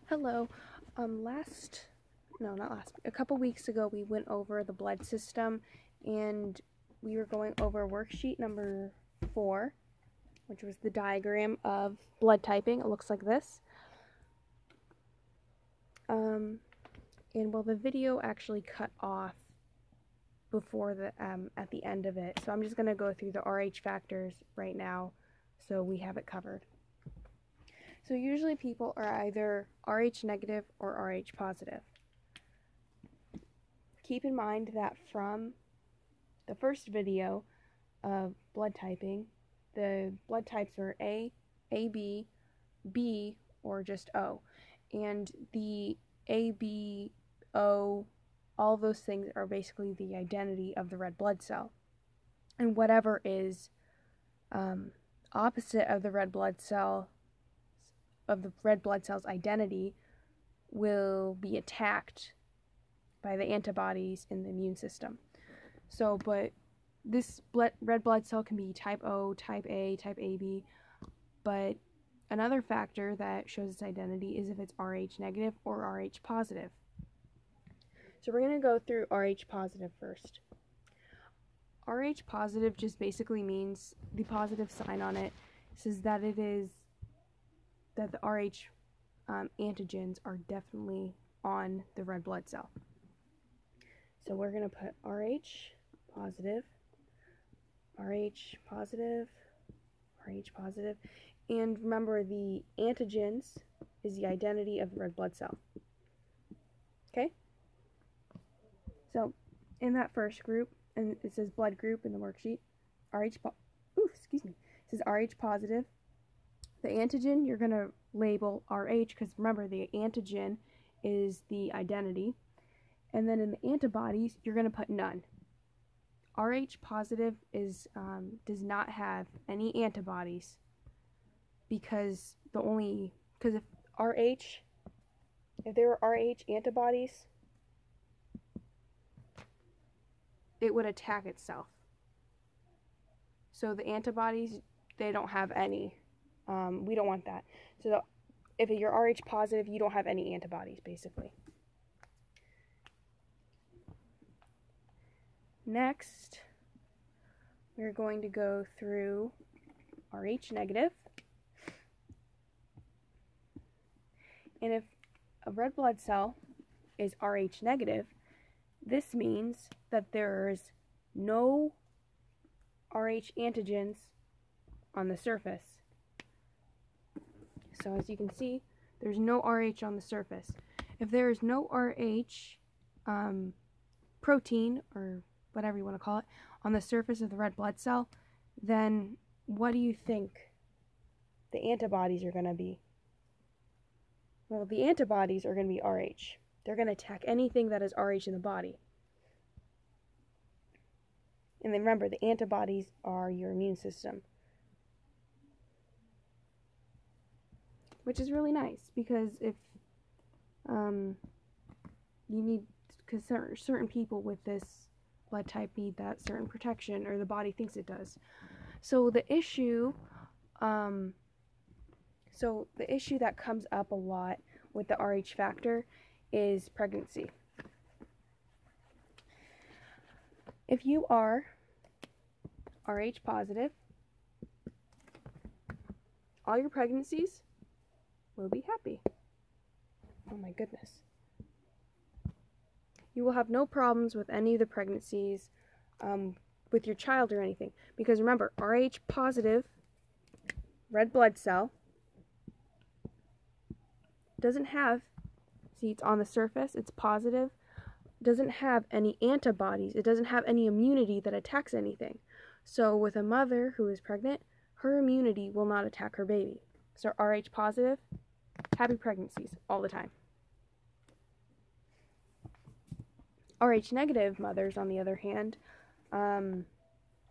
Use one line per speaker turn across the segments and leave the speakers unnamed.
Hello. A couple weeks ago we went over the blood system and we were going over worksheet number 4, which was the diagram of blood typing. It looks like this. The video actually cut off before at the end of it. So I'm just going to go through the RH factors right now so we have it covered. So usually people are either RH negative or RH positive. Keep in mind that from the first video of blood typing, the blood types are A, AB, B, or just O. And the A, B, O, all those things are basically the identity of the red blood cell. And whatever is opposite of the red blood cell's identity will be attacked by the antibodies in the immune system. So, but this red blood cell can be type O, type A, type AB, but another factor that shows its identity is if it's Rh negative or Rh positive. So we're going to go through Rh positive first. Rh positive just basically means the positive sign on it says that it is that the Rh antigens are definitely on the red blood cell. So we're going to put Rh positive, Rh positive, Rh positive, and remember the antigens is the identity of the red blood cell. Okay? So in that first group, and it says blood group in the worksheet, it says Rh positive. The antigen, you're going to label Rh because remember the antigen is the identity. And then in the antibodies, you're going to put none. Rh positive does not have any antibodies because if there were Rh antibodies, it would attack itself. So the antibodies, they don't have any. We don't want that. So if you're Rh positive, you don't have any antibodies, basically. Next, we're going to go through Rh negative. And if a red blood cell is Rh negative, this means that there's no Rh antigens on the surface. So as you can see, there's no Rh on the surface. If there is no Rh protein, or whatever you want to call it, on the surface of the red blood cell, then what do you think the antibodies are going to be? Well, the antibodies are going to be Rh. They're going to attack anything that is Rh in the body. And then remember, the antibodies are your immune system. Which is really nice, because if because certain people with this blood type need that certain protection, or the body thinks it does. So the issue that comes up a lot with the Rh factor is pregnancy. If you are Rh positive, all your pregnancies will be happy. Oh my goodness. You will have no problems with any of the pregnancies with your child or anything. Because remember, Rh positive red blood cell doesn't have, see, it's on the surface, it's positive, doesn't have any antibodies, it doesn't have any immunity that attacks anything. So with a mother who is pregnant, her immunity will not attack her baby. So Rh positive, happy pregnancies all the time. Rh negative mothers, on the other hand,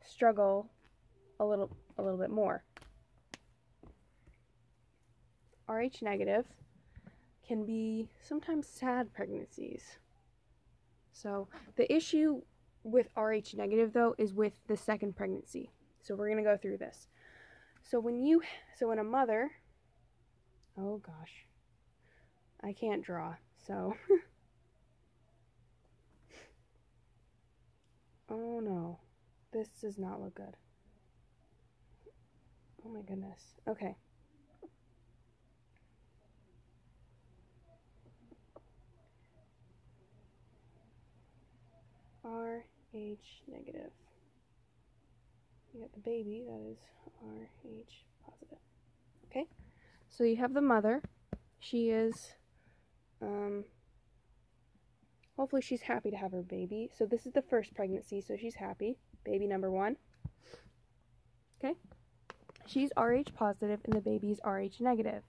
struggle a little bit more. Rh negative can be sometimes sad pregnancies. So the issue with Rh negative, though, is with the second pregnancy. So we're going to go through this. So when a mother, oh gosh, I can't draw, so. Oh no, this does not look good. Oh my goodness. Okay. RH negative. You got the baby, that is RH positive. Okay, so you have the mother. She is, hopefully she's happy to have her baby. So this is the first pregnancy, so she's happy. Baby number 1. Okay, she's RH positive and the baby is RH negative.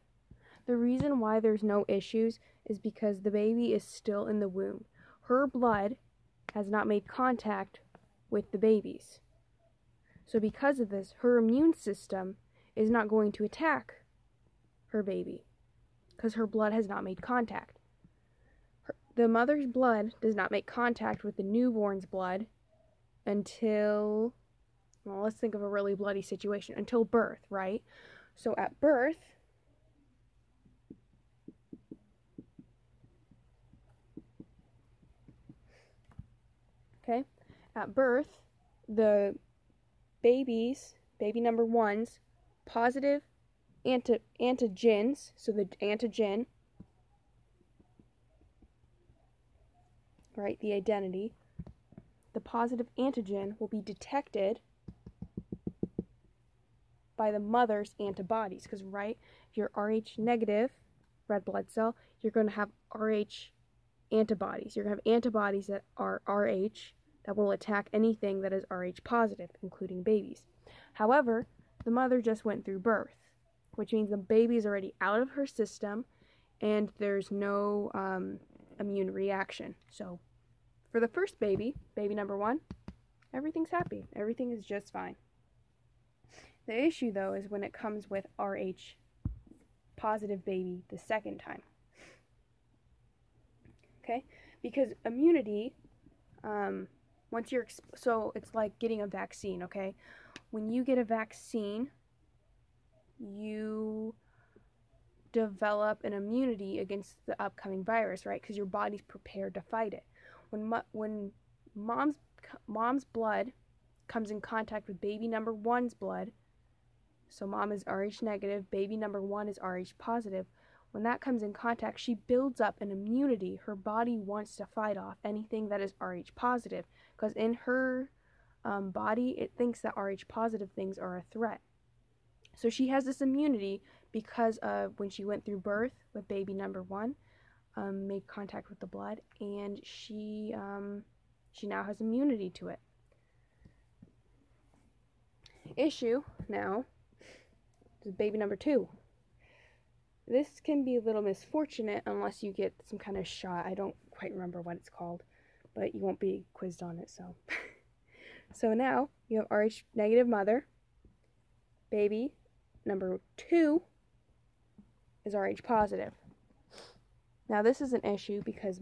The reason why there's no issues is because the baby is still in the womb. Her blood has not made contact with the baby's. So because of this, her immune system is not going to attack her baby because her blood has not made contact. The mother's blood does not make contact with the newborn's blood until, well, let's think of a really bloody situation, until birth, right? So at birth, okay, at birth, the baby number 1's positive antigens, so the antigen, right, the identity, the positive antigen will be detected by the mother's antibodies, because, right, if you're RH negative red blood cell, you're going to have RH antibodies. You're going to have antibodies that are RH that will attack anything that is RH positive, including babies. However, the mother just went through birth, which means the baby is already out of her system and there's no immune reaction. So for the first baby, baby number 1, everything's happy. Everything is just fine. The issue, though, is when it comes with RH positive baby the second time. Okay? Because immunity, once you're, so it's like getting a vaccine, okay? When you get a vaccine, you develop an immunity against the upcoming virus, right? Because your body's prepared to fight it. When mom's blood comes in contact with baby number 1's blood, so mom is RH negative, baby number 1 is RH positive. When that comes in contact, she builds up an immunity. Her body wants to fight off anything that is RH positive, because in her body, it thinks that RH positive things are a threat. So she has this immunity because of when she went through birth with baby number 1, made contact with the blood, and she now has immunity to it. Issue now is baby number 2. This can be a little misfortunate unless you get some kind of shot. I don't quite remember what it's called, but you won't be quizzed on it, so. So now you have RH negative mother. Baby number 2 is RH positive. Now this is an issue because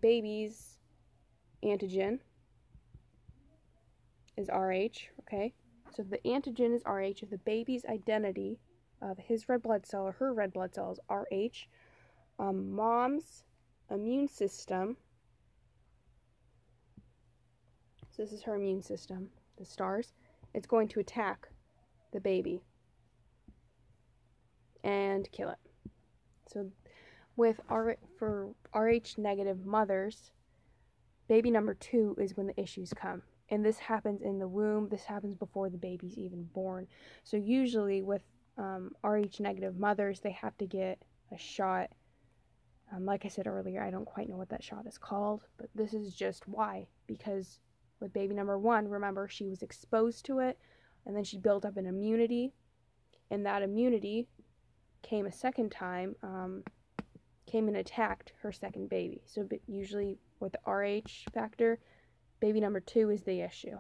baby's antigen is RH, okay? So if the antigen is RH, if the baby's identity of his red blood cell or her red blood cell is RH, mom's immune system, so this is her immune system, the stars, it's going to attack the baby and kill it. So for RH negative mothers, baby number 2 is when the issues come. And this happens in the womb. This happens before the baby's even born. So usually with RH negative mothers, they have to get a shot. Like I said earlier, I don't quite know what that shot is called, but this is just why. Because with baby number 1, remember, she was exposed to it, and then she built up an immunity, and that immunity came a second time, came and attacked her second baby. So usually with the RH factor, baby number 2 is the issue.